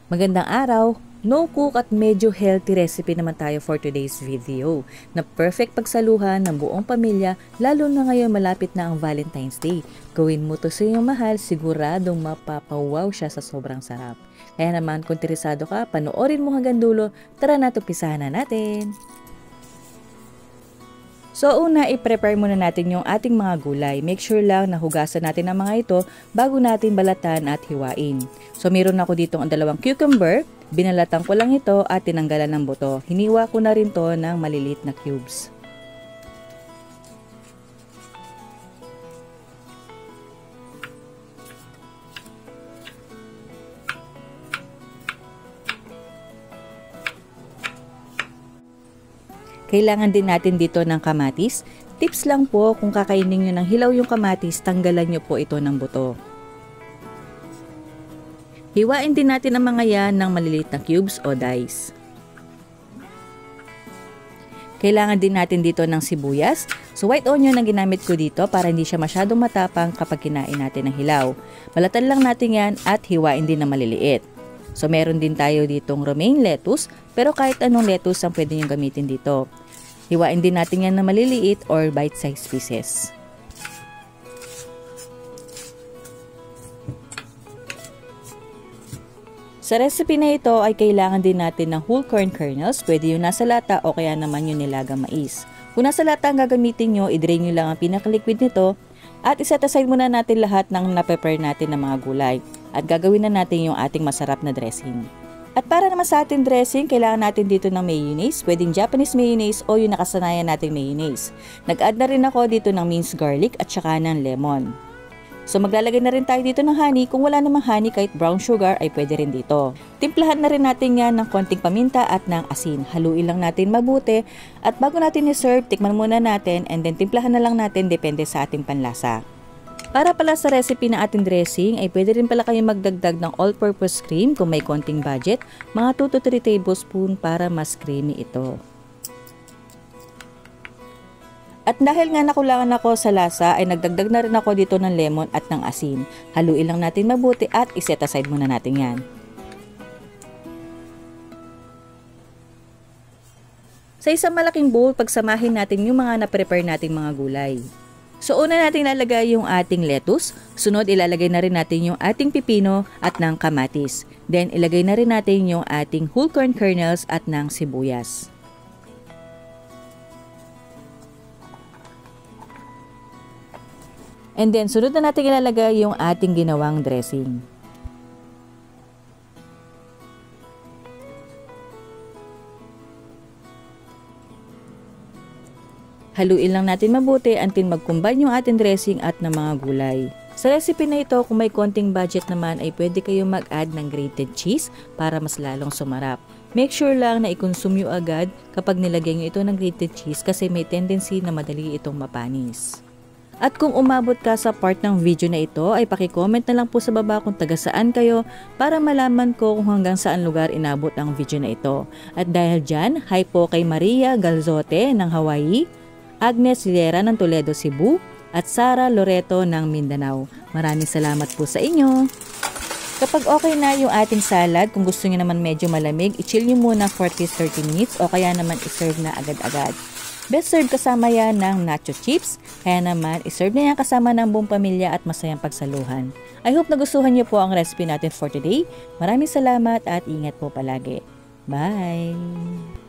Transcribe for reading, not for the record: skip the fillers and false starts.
Magandang araw! No cook at medyo healthy recipe naman tayo for today's video na perfect pagsaluhan ng buong pamilya lalo na ngayon malapit na ang Valentine's Day. Gawin mo to sa iyong mahal, siguradong mapapawaw siya sa sobrang sarap. Kaya naman kung interesado ka, panoorin mo hanggang dulo, tara na umpisahan na natin! So una, i-prepare muna natin yung ating mga gulay. Make sure lang na hugasan natin ang mga ito bago natin balatan at hiwain. So meron ako dito ang 2 cucumber, binalatan ko lang ito at tinanggalan ng buto. Hiniwa ko na rin to ng maliliit na cubes. Kailangan din natin dito ng kamatis. Tips lang po, kung kakainin nyo ng hilaw yung kamatis, tanggalan nyo po ito ng buto. Hiwain din natin ang mga yan ng maliliit na cubes o dice. Kailangan din natin dito ng sibuyas. So white onion ang ginamit ko dito para hindi siya masyadong matapang kapag kinain natin ng hilaw. Balatan lang natin yan at hiwain din na maliliit. So meron din tayo ditong romaine lettuce, pero kahit anong lettuce ang pwede nyo gamitin dito. Hiwain din natin yan na maliliit or bite-sized pieces. Sa recipe na ito ay kailangan din natin ng whole corn kernels, pwede yung nasa lata o kaya naman yung nilagang mais. Kung nasa lata ang gagamitin nyo, i-drain nyo lang ang pinaka-liquid nito at iset aside muna natin lahat ng na-prepare natin ng mga gulay. At gagawin na natin yung ating masarap na dressing. At para naman sa ating dressing, kailangan natin dito ng mayonnaise, pwedeng Japanese mayonnaise o yung nakasanayan nating mayonnaise. Nag-add na rin ako dito ng minced garlic at saka ng lemon. So maglalagay na rin tayo dito ng honey. Kung wala namang honey, kahit brown sugar ay pwede rin dito. Timplahan na rin natin yan ng konting paminta at ng asin. Haluin lang natin mabuti at bago natin i-serve, tikman muna natin and then timplahan na lang natin depende sa ating panlasa. Para pala sa recipe na ating dressing ay pwede rin pala kayo magdagdag ng all-purpose cream kung may konting budget, mga 2 to 3 tablespoon para mas creamy ito. At dahil nga nakulangan ako sa lasa ay nagdagdag na rin ako dito ng lemon at ng asin. Haluin lang natin mabuti at iset aside muna natin yan. Sa isang malaking bowl, pagsamahin natin yung mga na-prepare nating mga gulay. So una natin ilalagay yung ating lettuce, sunod ilalagay na rin natin yung ating pipino at ng kamatis. Then ilagay na rin natin yung ating whole corn kernels at ng sibuyas. And then sunod na natin ilalagay yung ating ginawang dressing. Haluin lang natin mabuti until mag-combine yung ating dressing at ng mga gulay. Sa recipe na ito, kung may konting budget naman ay pwede kayo mag-add ng grated cheese para mas lalong sumarap. Make sure lang na i-consume nyo agad kapag nilagay nyo ito ng grated cheese kasi may tendency na madali itong mapanis. At kung umabot ka sa part ng video na ito ay paki-comment na lang po sa baba kung taga saan kayo para malaman ko kung hanggang saan lugar inabot ang video na ito. At dahil dyan, hi po kay Maria Galzote ng Hawaii, Agnes Hilera ng Toledo, Cebu, at Sara Loreto ng Mindanao. Maraming salamat po sa inyo. Kapag okay na yung ating salad, kung gusto niyo naman medyo malamig, i-chill nyo muna for 30 minutes o kaya naman i-serve na agad-agad. Best serve kasama yan ng nacho chips, kaya naman i-serve na yan kasama ng buong pamilya at masayang pagsaluhan. I hope nagustuhan niyo po ang recipe natin for today. Maraming salamat at ingat po palagi. Bye!